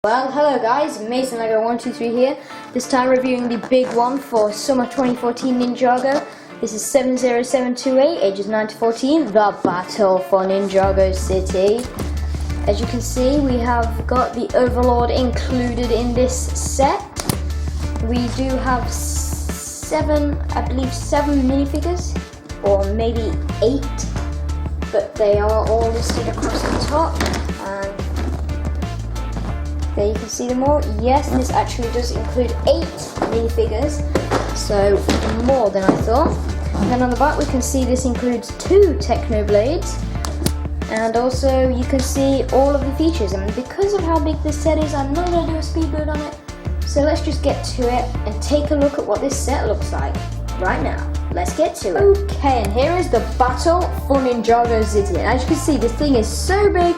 Well, hello guys, Mason Lego 123 here. This time reviewing the big one for summer 2014 Ninjago. This is 70728, ages 9 to 14, the battle for Ninjago City. As you can see, we have got the Overlord included in this set. We do have seven minifigures, or maybe 8, but they are all listed across the top. And there you can see them all. Yes, this actually does include 8 minifigures, so more than I thought. And then on the back we can see this includes 2 Techno Blades, and also you can see all of the features. And because of how big this set is, I'm not going to do a speed build on it, so let's just get to it and take a look at what this set looks like right now. Let's get to it. Okay, and here is the battle for Ninjago City. And as you can see, this thing is so big,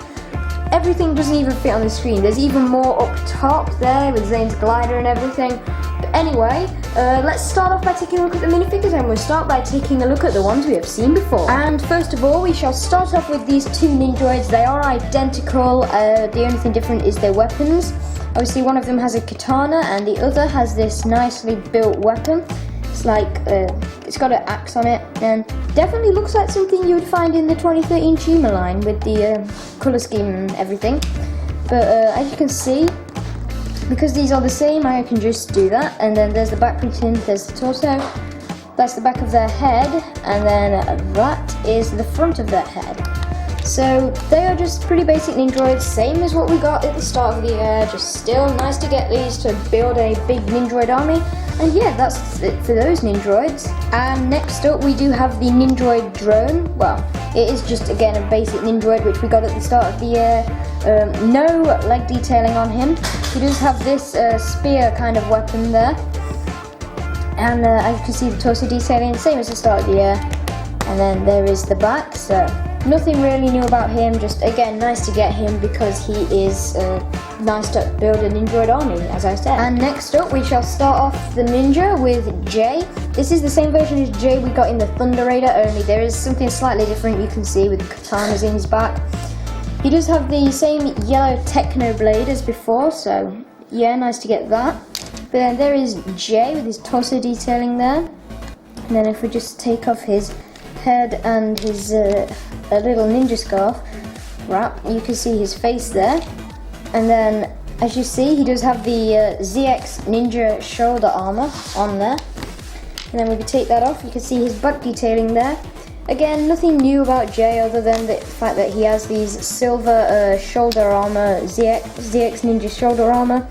everything doesn't even fit on the screen. There's even more up top there with Zane's glider and everything. But anyway, let's start off by taking a look at the minifigures, and we'll start by taking a look at the ones we have seen before. And first of all, we shall start off with these 2 Nindroids. They are identical, the only thing different is their weapons. Obviously one of them has a katana and the other has this nicely built weapon. It's like, it's got an axe on it, and definitely looks like something you would find in the 2013 Chima line with the colour scheme and everything. But as you can see, because these are the same, I can just do that. And then there's the back printing, there's the torso, that's the back of their head, and then that is the front of their head. So they are just pretty basic Nindroids, same as what we got at the start of the year, just still nice to get these to build a big Nindroid army. And yeah, that's it for those Nindroids. And next up we do have the Nindroid Drone. Well, it is just again a basic Nindroid which we got at the start of the year. No leg detailing on him. He does have this spear kind of weapon there. And as you can see, the torso detailing, same as the start of the year. And then there is the back, so nothing really new about him, just again nice to get him because he is nice to build a Nindroid army, as I said. And next up we shall start off the ninja with Jay. This is the same version as Jay we got in the Thunder Raider, only there is something slightly different you can see with katanas in his back. He does have the same yellow Techno Blade as before, so yeah, nice to get that. But then there is Jay with his torso detailing there. And then if we just take off his head and his a little ninja scarf wrap, you can see his face there. And then as you see, he does have the ZX Ninja shoulder armor on there. And then when we take that off, you can see his back detailing there. Again, nothing new about Jay other than the fact that he has these silver shoulder armor, ZX Ninja shoulder armor.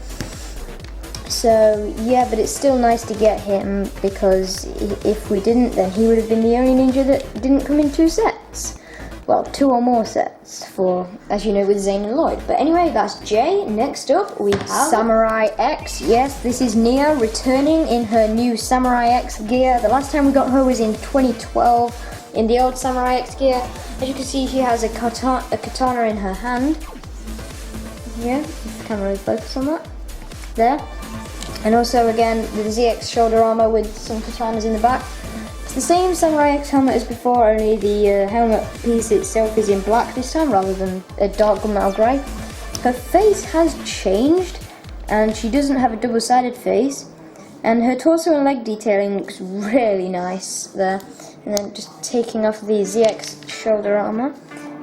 So yeah, but it's still nice to get him because if we didn't, then he would have been the only ninja that didn't come in 2 sets. Well, 2 or more sets for, as you know, with Zane and Lloyd. But anyway, that's Jay. Next up, we have Samurai X. Yes, this is Nia returning in her new Samurai X gear. The last time we got her was in 2012 in the old Samurai X gear. As you can see, she has a katana in her hand. Yeah, if the camera will focus on that. There. And also again the ZX shoulder armor with some katanas in the back. It's the same Samurai X helmet as before, only the helmet piece itself is in black this time rather than a dark gunmetal grey. Her face has changed and she doesn't have a double-sided face, and her torso and leg detailing looks really nice there. And then just taking off the ZX shoulder armor,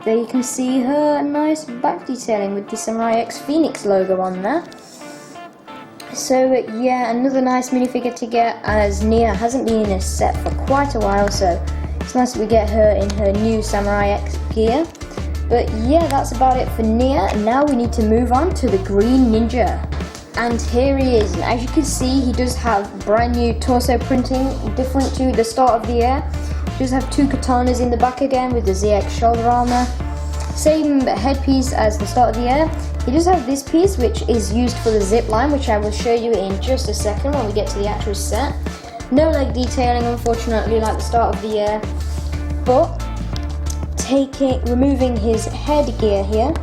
there you can see her nice back detailing with the Samurai X Phoenix logo on there. So yeah, another nice minifigure to get, as Nia hasn't been in a set for quite a while, so it's nice that we get her in her new Samurai X gear. But yeah, that's about it for Nia, and now we need to move on to the Green Ninja. And here he is, and as you can see, he does have brand new torso printing, different to the start of the year. He does have 2 katanas in the back again with the ZX shoulder armor. Same headpiece as the start of the year. He does have this piece which is used for the zip line, which I will show you in just a second when we get to the actual set. No leg detailing, unfortunately, like the start of the year. But removing his headgear here,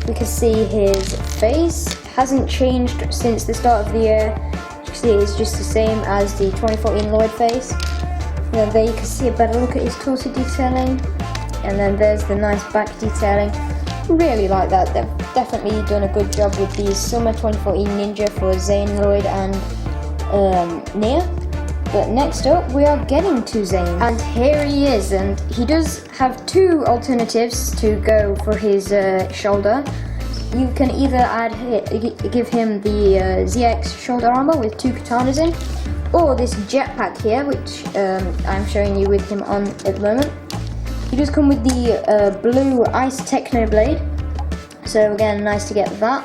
we can see his face hasn't changed since the start of the year. You can see it's just the same as the 2014 Lloyd face. And then there you can see a better look at his torso detailing. And then there's the nice back detailing. Really like that. definitely done a good job with these Summer 2014 Ninja for Nindroid and Nia. But next up, we are getting to Zane, and here he is, and he does have two alternatives to go for his shoulder. You can either give him the ZX shoulder armor with two katanas in, or this jetpack here, which I'm showing you with him on at the moment. He does come with the blue Ice Techno Blade, so again, nice to get that.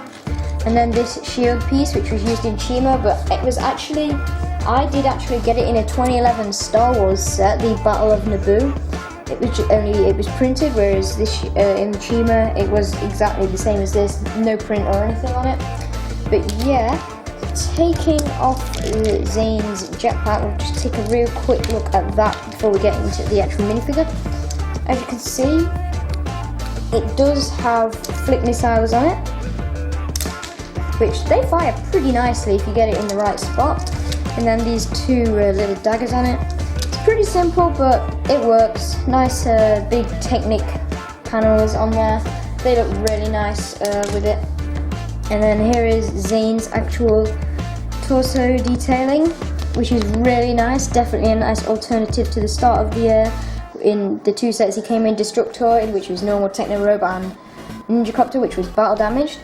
And then this shield piece, which was used in Chima, but it was actually, I did actually get it in a 2011 Star Wars set, the Battle of Naboo. It was printed, whereas this in Chima, it was exactly the same as this, no print or anything on it. But yeah, taking off Zane's jetpack, we'll just take a real quick look at that before we get into the actual minifigure. As you can see, it does have flip missiles on it, which they fire pretty nicely if you get it in the right spot. And then these two little daggers on it. It's pretty simple, but it works. Nice big Technic panels on there. They look really nice with it. And then here is Zane's actual torso detailing, which is really nice. Definitely a nice alternative to the start of the year. In the two sets he came in, Destructoid, which was normal Techno Robot, and Ninjacopter, which was battle damaged.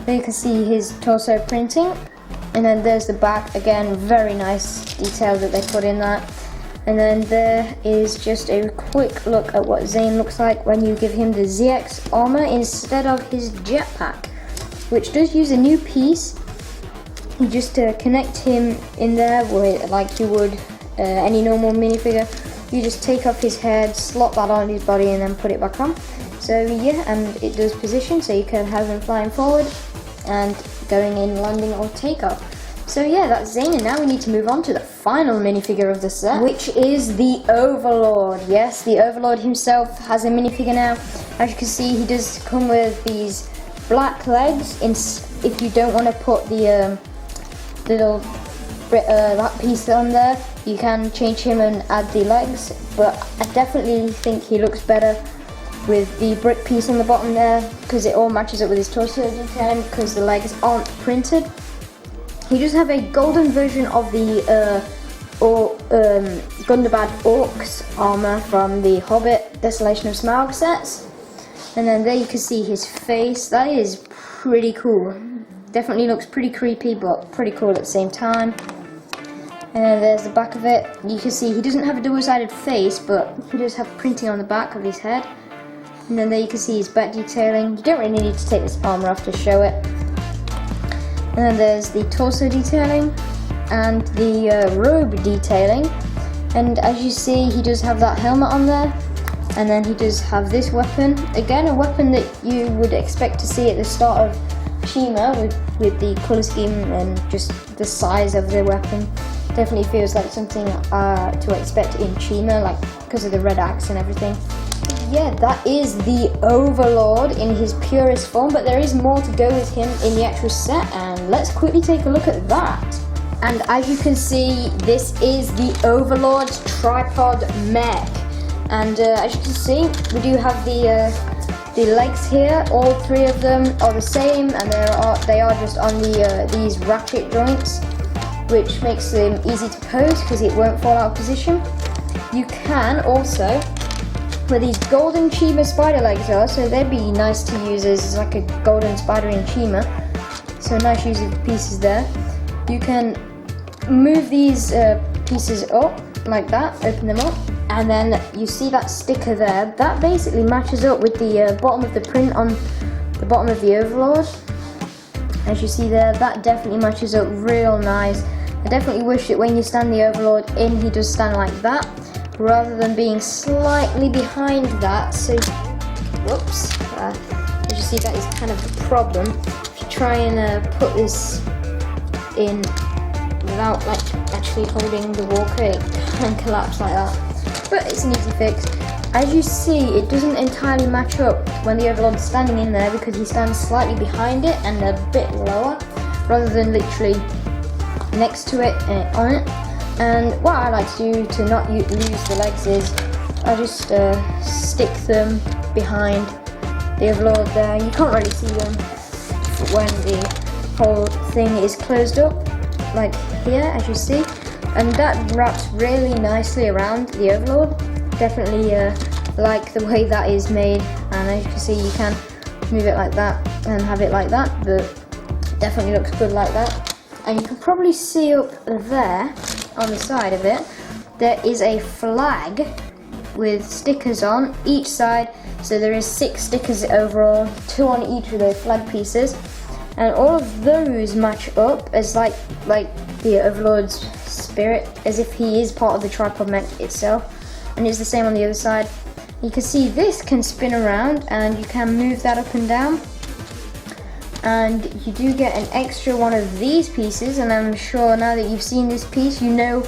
There you can see his torso printing, and then there's the back, again, very nice detail that they put in that. And then there is just a quick look at what Zane looks like when you give him the ZX armor instead of his jetpack, which does use a new piece. You just connect him in there with, like you would any normal minifigure. You just take off his head, slot that on his body, and then put it back on. So yeah, and it does position, so you can have him flying forward and going in, landing, or takeoff. So yeah, that's Zane, and now we need to move on to the final minifigure of the set, which is the Overlord. Yes, the Overlord himself has a minifigure now. As you can see, he does come with these black legs. If you don't want to put the little that piece on there, you can change him and add the legs, but I definitely think he looks better with the brick piece on the bottom there, because it all matches up with his torso detailing, because the legs aren't printed. He does have a golden version of the Gundabad Orcs armor from the Hobbit Desolation of Smaug sets. And then there you can see his face. That is pretty cool. Definitely looks pretty creepy, but pretty cool at the same time. And then there's the back of it. You can see he doesn't have a double-sided face, but he does have printing on the back of his head. And then there you can see his back detailing. You don't really need to take this armor off to show it. And then there's the torso detailing and the robe detailing. And as you see, he does have that helmet on there. And then he does have this weapon. Again, a weapon that you would expect to see at the start of Chima with the colour scheme and just the size of the weapon. Definitely feels like something to expect in Chima, like because of the red axe and everything. Yeah, that is the Overlord in his purest form, but there is more to go with him in the actual set, and let's quickly take a look at that. And as you can see, this is the Overlord Tripod Mac. And as you can see, we do have the legs here. All three of them are the same, and they are just on these ratchet joints, which makes them easy to pose because it won't fall out of position. You can also, where these golden Chima spider legs are, so they'd be nice to use as like a golden spider in Chima. So nice use of the pieces there. You can move these pieces up like that, open them up, and then you see that sticker there. That basically matches up with the bottom of the print on the bottom of the Overlord. As you see there, that definitely matches up real nice. I definitely wish that when you stand the Overlord in, he does stand like that, rather than being slightly behind that. So, whoops, as you see, that is kind of the problem. If you try and put this in without like actually holding the walker, it can collapse like that. But it's an easy fix. As you see, it doesn't entirely match up when the Overlord's standing in there, because he stands slightly behind it and a bit lower, rather than literally next to it on it. And what I like to do to not lose the legs is I just stick them behind the Overlord there. You can't really see them, when the whole thing is closed up, like here, as you see. And that wraps really nicely around the Overlord. Definitely like the way that is made, and as you can see, you can move it like that and have it like that, but definitely looks good like that. And you can probably see up there on the side of it, there is a flag with stickers on each side. So there is 6 stickers overall, 2 on each of those flag pieces, and all of those match up as like the Overlord's spirit, as if he is part of the Tripod Mac itself. And it's the same on the other side. You can see this can spin around, and you can move that up and down. And you do get an extra one of these pieces, and I'm sure now that you've seen this piece, you know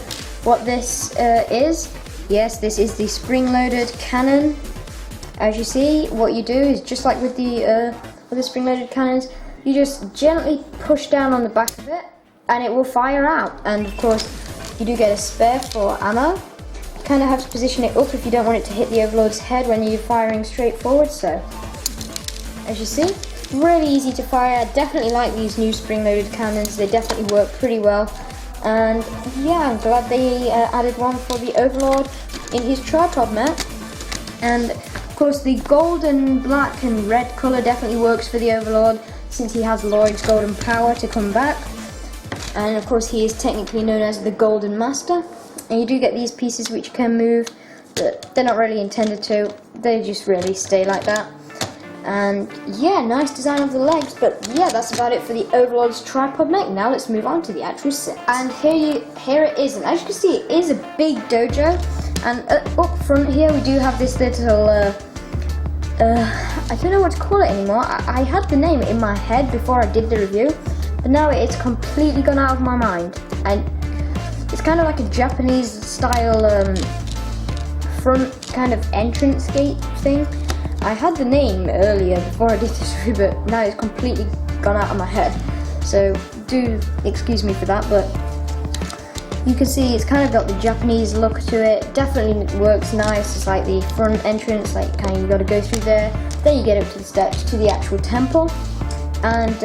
what this is. Yes, this is the spring-loaded cannon. As you see, what you do is just like with the spring-loaded cannons, you just gently push down on the back of it, and it will fire out. And of course, you do get a spare for ammo. You kind of have to position it up if you don't want it to hit the Overlord's head when you're firing straight forward. So, as you see, really easy to fire. I definitely like these new spring-loaded cannons. They definitely work pretty well. And yeah, I'm glad they added one for the Overlord in his Tripod Mac. And of course, the gold and black and red colour definitely works for the Overlord, since he has Lloyd's golden power to come back. And of course, he is technically known as the Golden Master. And you do get these pieces which can move, but they're not really intended to. They just really stay like that. And yeah, nice design of the legs. But yeah, that's about it for the Overlord's Tripod Mac. Now let's move on to the actual set. And here it is. And as you can see, it is a big dojo. And up front here, we do have this little I don't know what to call it anymore. I had the name in my head before I did the review, but now it's completely gone out of my mind. And it's kind of like a Japanese style front kind of entrance gate thing. I had the name earlier before I did this review, but now it's completely gone out of my head. So do excuse me for that, but you can see it's kind of got the Japanese look to it. Definitely works nice. It's like the front entrance, like kind of you got to go through there. Then you get up to the steps to the actual temple. And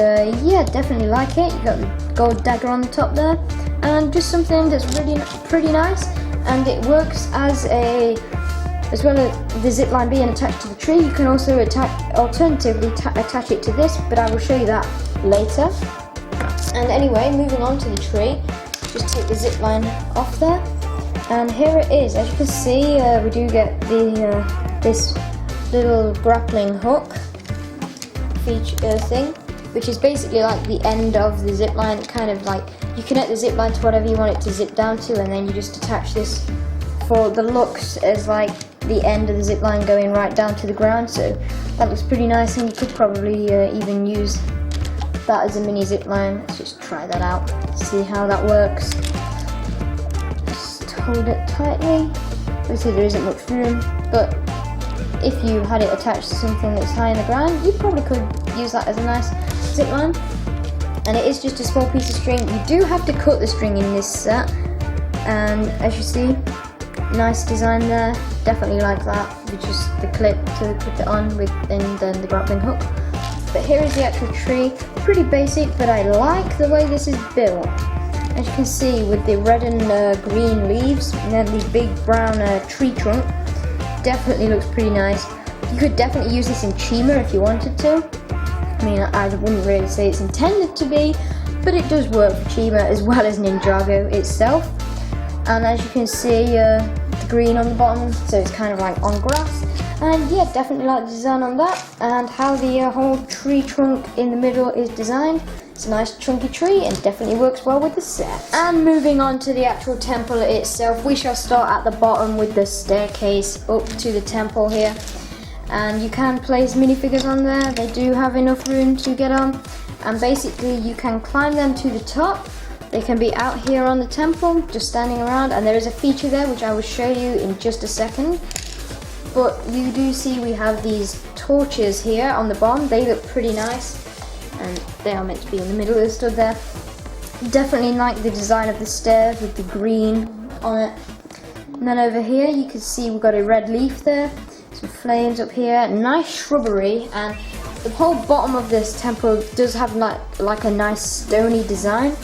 yeah, definitely like it. You got the gold dagger on the top there, and just something that's really pretty nice. And it works as well as the zip line being attached to the tree. You can also alternatively attach it to this, but I will show you that later. And anyway, moving on to the tree. Just take the zip line off there, and here it is. As you can see, we do get this little grappling hook feature thing, which is basically like the end of the zip line. Kind of like you connect the zip line to whatever you want it to zip down to, and then you just attach this for the looks as like the end of the zip line going right down to the ground. So that looks pretty nice, and you could probably even use that as a mini zip line. Let's just try that out, see how that works. Just hold it tightly. Obviously there isn't much room, but if you had it attached to something that's high in the ground, you probably could use that as a nice zip line. And it is just a small piece of string. You do have to cut the string in this set, and as you see, nice design there. Definitely like that, with just the clip to clip it on with, and then the grappling hook. But here is the actual tree. Pretty basic, but I like the way this is built. As you can see, with the red and green leaves, and then the big brown tree trunk, definitely looks pretty nice. You could definitely use this in Chima if you wanted to. I mean, I wouldn't really say it's intended to be, but it does work for Chima as well as Ninjago itself. And as you can see, the green on the bottom, so it's kind of like on grass. And yeah, definitely like the design on that, and how the whole tree trunk in the middle is designed. It's a nice chunky tree and definitely works well with the set. And moving on to the actual temple itself, we shall start at the bottom with the staircase up to the temple here. And you can place minifigures on there. They do have enough room to get on, and basically you can climb them to the top. They can be out here on the temple, just standing around, and there is a feature there which I will show you in just a second. But you do see we have these torches here on the bottom. They look pretty nice, and they are meant to be in the middle of the stud there. Definitely like the design of the stairs with the green on it. And then over here you can see we've got a red leaf there, some flames up here, nice shrubbery, and the whole bottom of this temple does have like a nice stony design,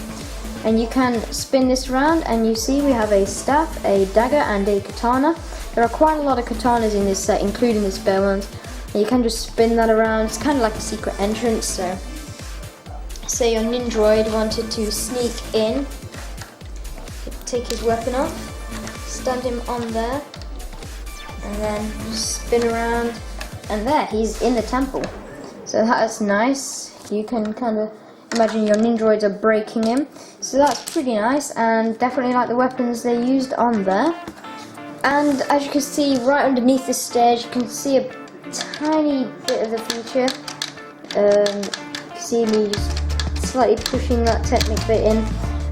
and you can spin this around, and you see we have a staff, a dagger, and a katana. There are quite a lot of katanas in this set, including the spare ones, and you can just spin that around. It's kind of like a secret entrance, so say your Nindroid wanted to sneak in, take his weapon off, stand him on there, and then just spin around, and there, he's in the temple. So that's nice. You can kind of imagine your Nindroids are breaking him. So that's pretty nice, and definitely like the weapons they used on there. And as you can see, right underneath the stage, you can see a tiny bit of the feature. You can see me just slightly pushing that Technic bit in.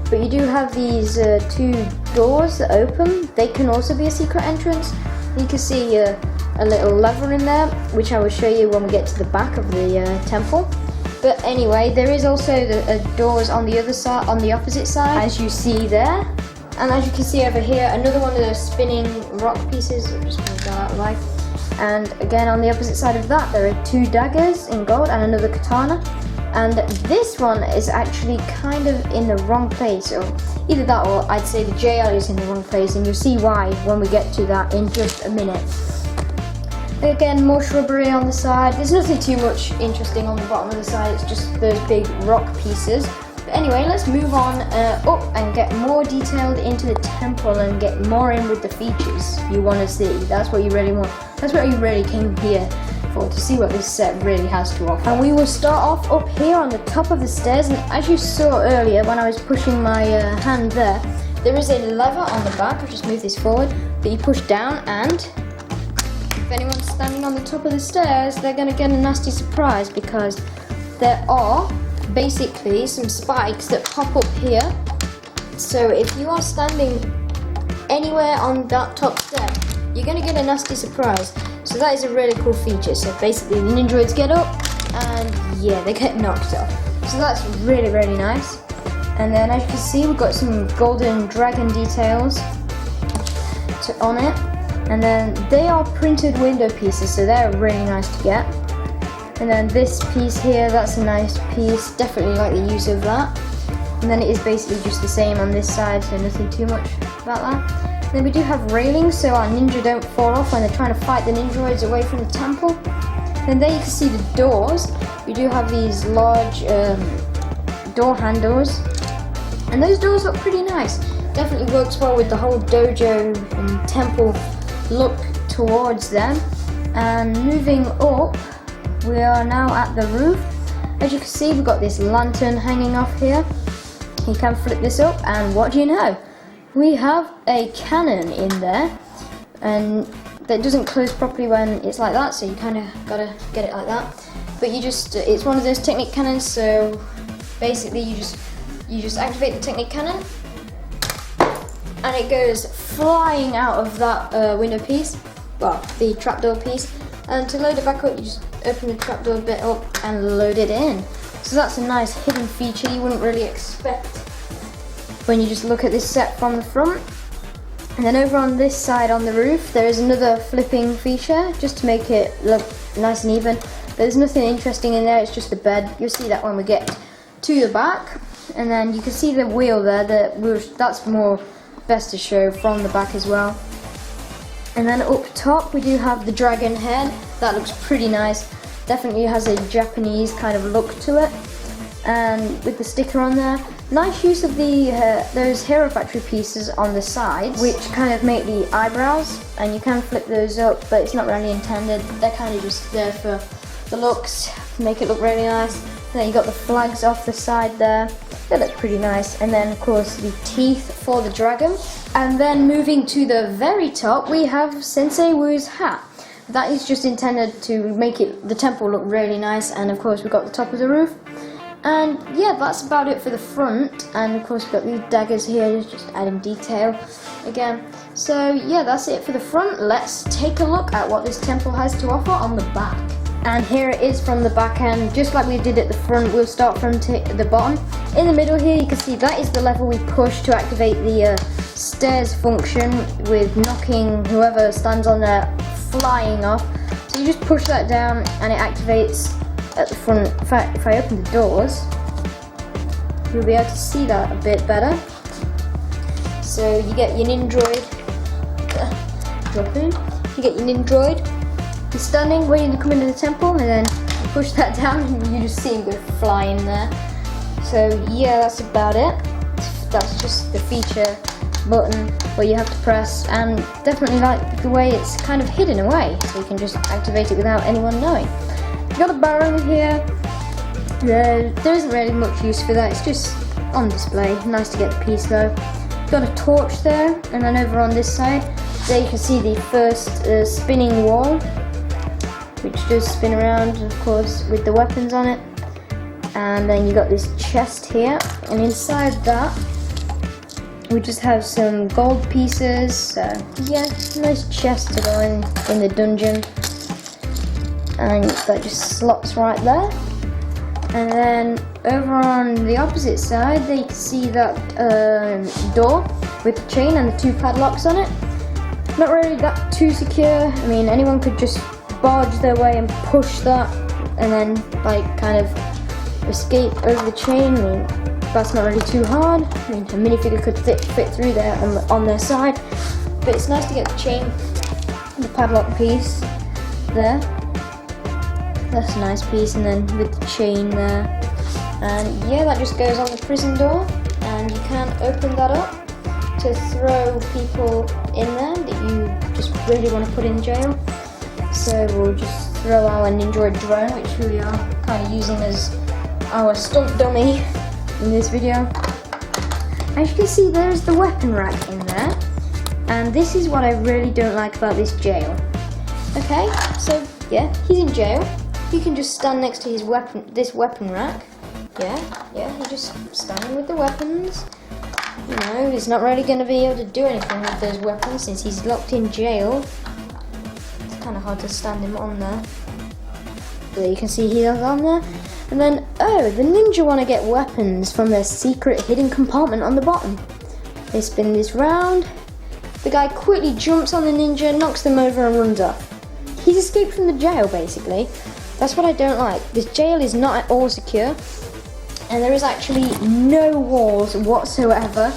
But you do have these two doors that open. They can also be a secret entrance. You can see a little lever in there, which I will show you when we get to the back of the temple. But anyway, there is also the doors on the other side, on the opposite side, as you see there. And as you can see over here, another one of those spinning rock pieces. I'll just move that out of life. And again, on the opposite side of that, there are two daggers in gold and another katana. And this one is actually kind of in the wrong place, or either that, or I'd say the JL is in the wrong place, and you'll see why when we get to that in just a minute. Again, more shrubbery on the side. There's nothing too much interesting on the bottom of the side, it's just those big rock pieces. But anyway, let's move on up and get more detailed into the temple and get more in with the features you want to see. That's what you really want. That's what you really came here for, to see what this set really has to offer. And we will start off up here on the top of the stairs, and as you saw earlier when I was pushing my hand there is a lever on the back. I'll just move this forward, that you push down, and if anyone's standing on the top of the stairs, they're going to get a nasty surprise, because there are basically some spikes that pop up here. So if you are standing anywhere on that top step, you're going to get a nasty surprise. So that is a really cool feature. So basically the Nindroids get up and yeah, they get knocked off. So that's really, really nice. And then as you can see, we've got some golden dragon details on it. And then they are printed window pieces, so they're really nice to get. And then this piece here, that's a nice piece. Definitely like the use of that. And then it is basically just the same on this side, so nothing too much about that. And then we do have railings, so our ninja don't fall off when they're trying to fight the Nindroids away from the temple. And there you can see the doors. We do have these large door handles. And those doors look pretty nice. Definitely works well with the whole dojo and temple look towards them. And moving up, we are now at the roof. As you can see, we've got this lantern hanging off here. You can flip this up, and what do you know? We have a cannon in there, and that doesn't close properly when it's like that, so you kind of gotta get it like that. But you just, it's one of those Technic cannons, so basically you just activate the Technic cannon, and it goes flying out of that window piece, well, the trapdoor piece. And to load it back up, you just open the trapdoor bit up and load it in. So that's a nice hidden feature you wouldn't really expect when you just look at this set from the front. And then over on this side on the roof, there is another flipping feature just to make it look nice and even. There's nothing interesting in there, it's just a bed. You'll see that when we get to the back. And then you can see the wheel there, that's more best to show from the back as well. And then up top we do have the dragon head. That looks pretty nice. Definitely has a Japanese kind of look to it. And with the sticker on there, nice use of the those Hero Factory pieces on the sides, which kind of make the eyebrows, and you can flip those up, but it's not really intended. They're kind of just there for the looks, to make it look really nice. And then you got the flags off the side there. They look pretty nice. And then of course the teeth for the dragon. And then moving to the very top, we have Sensei Wu's hat. That is just intended to make the temple look really nice. And of course we've got the top of the roof. And yeah, that's about it for the front. And of course we've got these daggers here, just adding detail again. So yeah, that's it for the front. Let's take a look at what this temple has to offer on the back. And here it is from the back end, just like we did at the front. We'll start from the bottom. In the middle here, you can see that is the lever we push to activate the stairs function, with knocking whoever stands on there flying off. So you just push that down and it activates at the front, if I open the doors, you'll be able to see that a bit better. So you get your Nindroid, drop in, you get your Nindroid, he's standing waiting to come into the temple, and then you push that down and you just see him go flying there. So yeah, that's about it. That's just the feature button where you have to press, and definitely like the way it's kind of hidden away, so you can just activate it without anyone knowing. You've got a barrel here. There isn't really much use for that, it's just on display. Nice to get the piece though. You've got a torch there, and then over on this side, there you can see the first spinning wall, which does spin around, of course, with the weapons on it. And then you got this chest here, and inside that we just have some gold pieces. So yeah, nice chest to go in the dungeon, and that just slots right there. And then over on the opposite side, there you can see that door with the chain and the 2 padlocks on it. Not really that too secure. I mean, anyone could just barge their way and push that, and then like kind of escape over the chain. I mean, that's not really too hard. I mean, a minifigure could fit through there on their side, but it's nice to get the chain, the padlock piece there. That's a nice piece, and then with the chain there. And yeah, that just goes on the prison door, and you can open that up to throw people in there that you just really want to put in jail. So we'll just throw our Nindroid Drone, which we are kind of using as our stunt dummy in this video. As you can see, there's the weapon rack in there, and this is what I really don't like about this jail. Okay, so yeah, he's in jail. He can just stand next to his this weapon rack. Yeah, he's just standing with the weapons. You know, he's not really going to be able to do anything with those weapons since he's locked in jail. It's kind of hard to stand him on there. But you can see he's on there. And then, oh, the ninja want to get weapons from their secret hidden compartment on the bottom. They spin this round. The guy quickly jumps on the ninja, knocks them over, and runs off. He's escaped from the jail, basically. That's what I don't like. This jail is not at all secure, and there is actually no walls whatsoever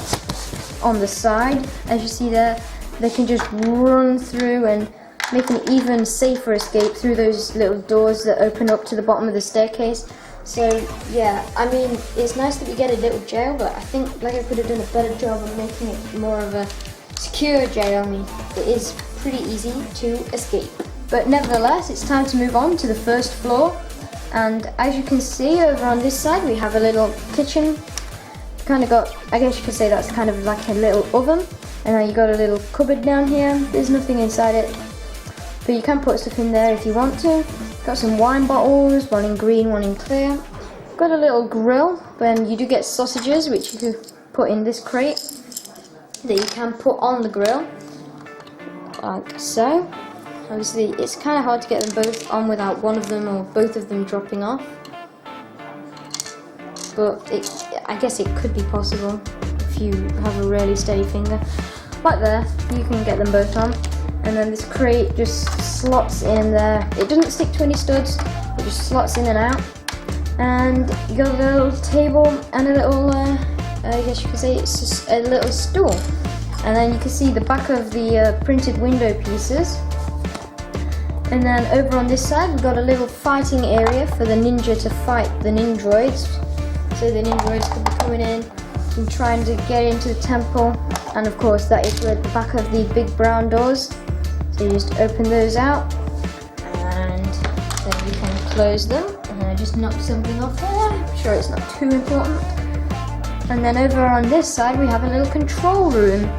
on the side. As you see there, they can just run through and make an even safer escape through those little doors that open up to the bottom of the staircase. So yeah, I mean, it's nice that we get a little jail, but I think like I could have done a better job of making it more of a secure jail. I mean, it is pretty easy to escape. But nevertheless, it's time to move on to the first floor. And as you can see over on this side, we have a little kitchen. Kind of got, I guess you could say that's kind of like a little oven. And then you got a little cupboard down here. There's nothing inside it, but you can put stuff in there if you want to. Got some wine bottles, one in green, one in clear. Got a little grill, when you do get sausages, which you could put in this crate that you can put on the grill, like so. Obviously, it's kind of hard to get them both on without one of them or both of them dropping off. But I guess it could be possible if you have a really steady finger. Like there, you can get them both on. And then this crate just slots in there. It doesn't stick to any studs, it just slots in and out. And you got a little table and a little, I guess you could say it's just a little stool. And then you can see the back of the printed window pieces. And then over on this side, we've got a little fighting area for the ninja to fight the Nindroids. So the Nindroids could be coming in and trying to get into the temple. And of course, that is where the back of the big brown doors. So you just open those out, and then you can close them. And I just knocked something off there. I'm sure it's not too important. And then over on this side, we have a little control room.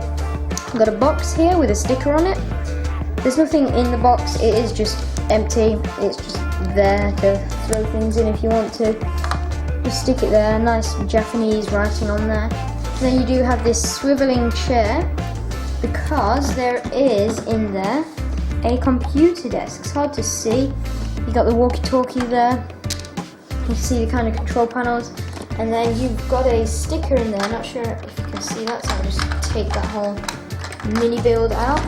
We've got a box here with a sticker on it. There's nothing in the box, it is just empty. It's just there to throw things in if you want to. Just stick it there, nice Japanese writing on there. And then you do have this swiveling chair, because there is in there a computer desk. It's hard to see. You got the walkie-talkie there. You can see the kind of control panels. And then you've got a sticker in there, not sure if you can see that, so I'll just take that whole mini build out.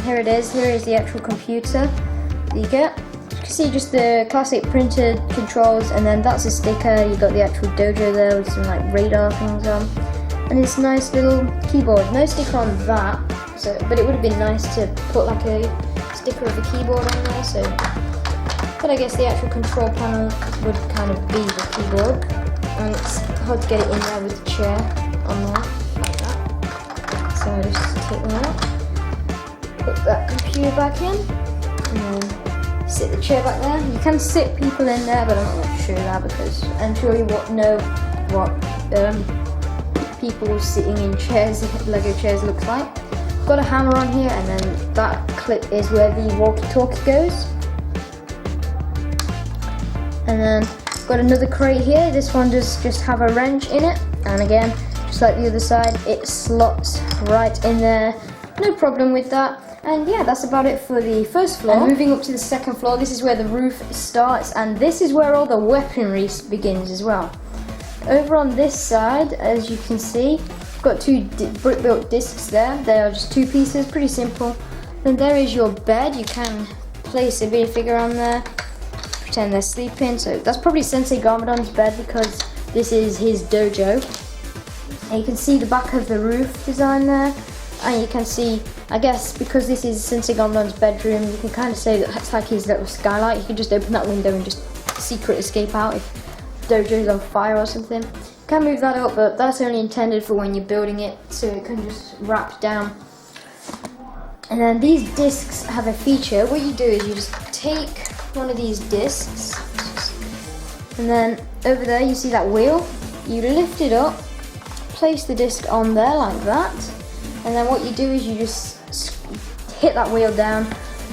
Here it is, here is the actual computer that you get. You can can see just the classic printed controls, and then that's a sticker. You got the actual dojo there with some like radar things on, and this nice little keyboard. No sticker on that, so but it would have been nice to put like a sticker of a keyboard on there. So, but I guess the actual control panel would kind of be the keyboard, and it's hard to get it in there with the chair on there like that. So I just take them out, put that computer back in, and then sit the chair back there. You can sit people in there, but I'm not going to show that because I'm sure you won't know what people sitting in chairs, Lego chairs, looks like. Got a hammer on here, and then that clip is where the walkie-talkie goes. And then got another crate here. This one does just have a wrench in it, and again, just like the other side, it slots right in there. No problem with that. And yeah, that's about it for the first floor. And moving up to the second floor, this is where the roof starts, and this is where all the weaponry begins as well. Over on this side, as you can see, I've got two brick-built discs there. They are just two pieces, pretty simple. Then there is your bed. You can place a minifigure on there, pretend they're sleeping. So that's probably Sensei Garmadon's bed because this is his dojo. And you can see the back of the roof design there. And you can see, I guess, because this is Sensei Garmadon's bedroom, you can kind of say that it's like his little skylight. You can just open that window and just secret escape out if dojo's on fire or something. You can move that up, but that's only intended for when you're building it, so it can just wrap down. And then these discs have a feature. What you do is you just take one of these discs, and then over there you see that wheel. You lift it up, place the disc on there like that, and then what you do is you just hit that wheel down,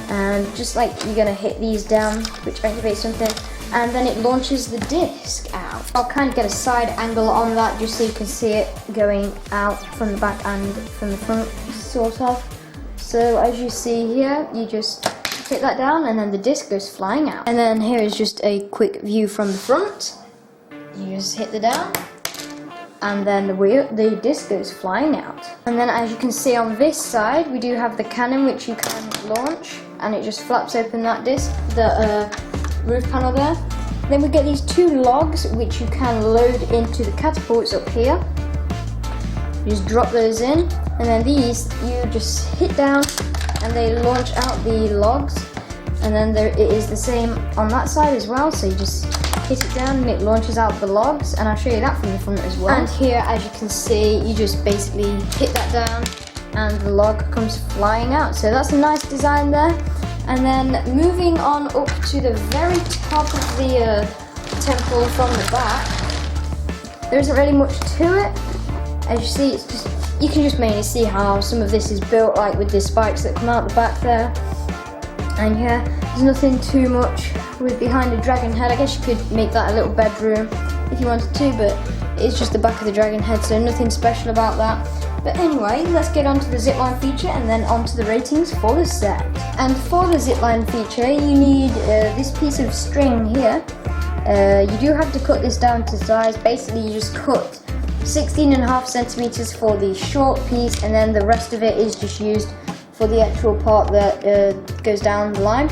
and just like you're gonna hit these down, which activates something, and then it launches the disc out. I'll kind of get a side angle on that just so you can see it going out from the back and from the front, sort of. So as you see here, you just hit that down and then the disc goes flying out. And then here is just a quick view from the front. You just hit the down, and then the disc goes flying out. And then as you can see on this side, we do have the cannon which you can launch, and it just flaps open that disc, the roof panel there. Then we get these two logs which you can load into the catapults up here. You just drop those in, and then these you just hit down and they launch out the logs. And then it is the same on that side as well, so you just hit it down and it launches out the logs, and I'll show you that from the front as well. And here, as you can see, you just basically hit that down and the log comes flying out. So that's a nice design there. And then moving on up to the very top of the temple from the back, there isn't really much to it. As you see, it's just, you can just mainly see how some of this is built, like with the spikes that come out the back there. And yeah, there's nothing too much with behind the dragon head. I guess you could make that a little bedroom if you wanted to, but it's just the back of the dragon head, so nothing special about that. But anyway, let's get on to the zipline feature and then on to the ratings for the set. And for the zipline feature, you need this piece of string here. You do have to cut this down to size. Basically, you just cut 16.5 centimeters for the short piece, and then the rest of it is just used for the actual part that goes down the line.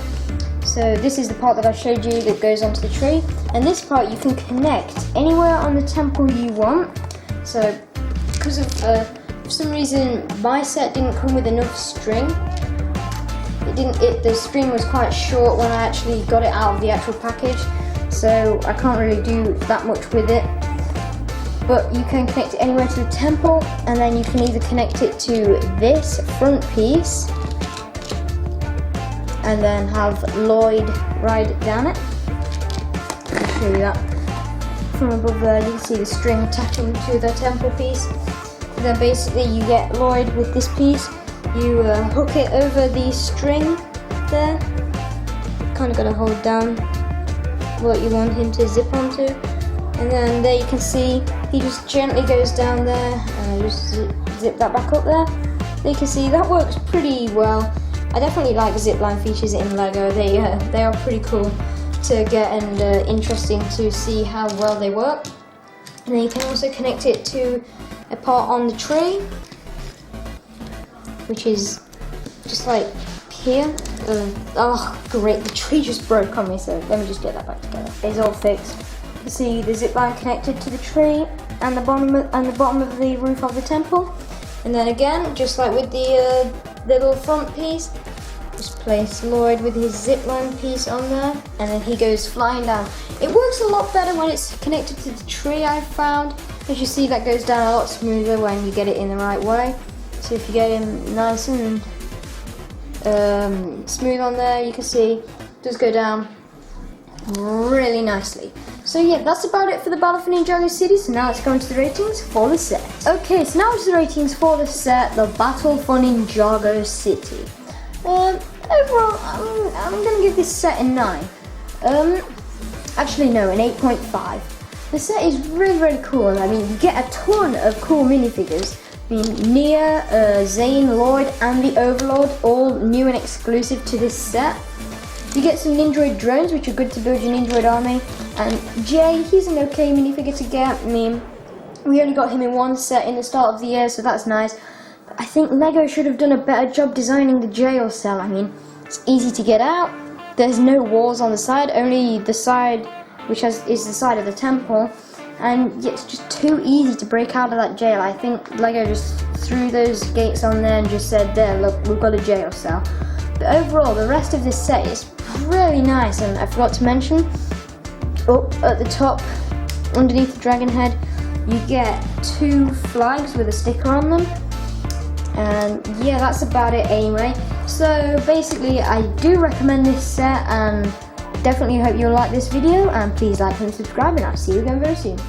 So this is the part that I showed you that goes onto the tree, and this part you can connect anywhere on the temple you want. So because of for some reason my set didn't come with enough string. The string was quite short when I actually got it out of the actual package, so I can't really do that much with it. But you can connect it anywhere to the temple, and then you can either connect it to this front piece and then have Lloyd ride down it. I'll show you that from above there. You can see the string attaching to the temple piece. And then basically you get Lloyd with this piece. You hook it over the string there. Kind of got to hold down what you want him to zip onto. And then there you can see he just gently goes down there, and I just zip that back up there. There you can see that works pretty well. I definitely like zipline features in LEGO. They are pretty cool to get, and interesting to see how well they work. And then you can also connect it to a part on the tree, which is just like here. Oh, great, the tree just broke on me, so let me just get that back together. It's all fixed. You see the zip line connected to the tree and the bottom of the roof of the temple. And then again, just like with the little front piece, just place Lloyd with his zipline piece on there, and then he goes flying down. It works a lot better when it's connected to the tree, I've found. As you see, that goes down a lot smoother when you get it in the right way. So if you get him nice and smooth on there, you can see it does go down really nicely. So yeah, that's about it for the Battle for Ninjago City. So now let's go into the ratings for the set. Okay, so now into the ratings for the set, the Battle for Ninjago City. Overall, I'm gonna give this set a 9. Actually no, an 8.5. The set is really, really cool. I mean, you get a ton of cool minifigures. I mean, Nia, Zane, Lloyd, and the Overlord, all new and exclusive to this set. You get some Nindroid drones, which are good to build your Nindroid army. And Jay, he's an okay minifigure to get. I mean, we only got him in one set in the start of the year, so that's nice. But I think LEGO should have done a better job designing the jail cell. I mean, it's easy to get out. There's no walls on the side, only the side which is the side of the temple. And yeah, it's just too easy to break out of that jail. I think LEGO just threw those gates on there and just said, there, look, we've got a jail cell. But overall, the rest of this set is really nice. And I forgot to mention, up at the top, underneath the dragon head, you get 2 flags with a sticker on them. And yeah, that's about it anyway. So basically, I do recommend this set, and definitely hope you'll like this video, and please like and subscribe, and I'll see you again very soon.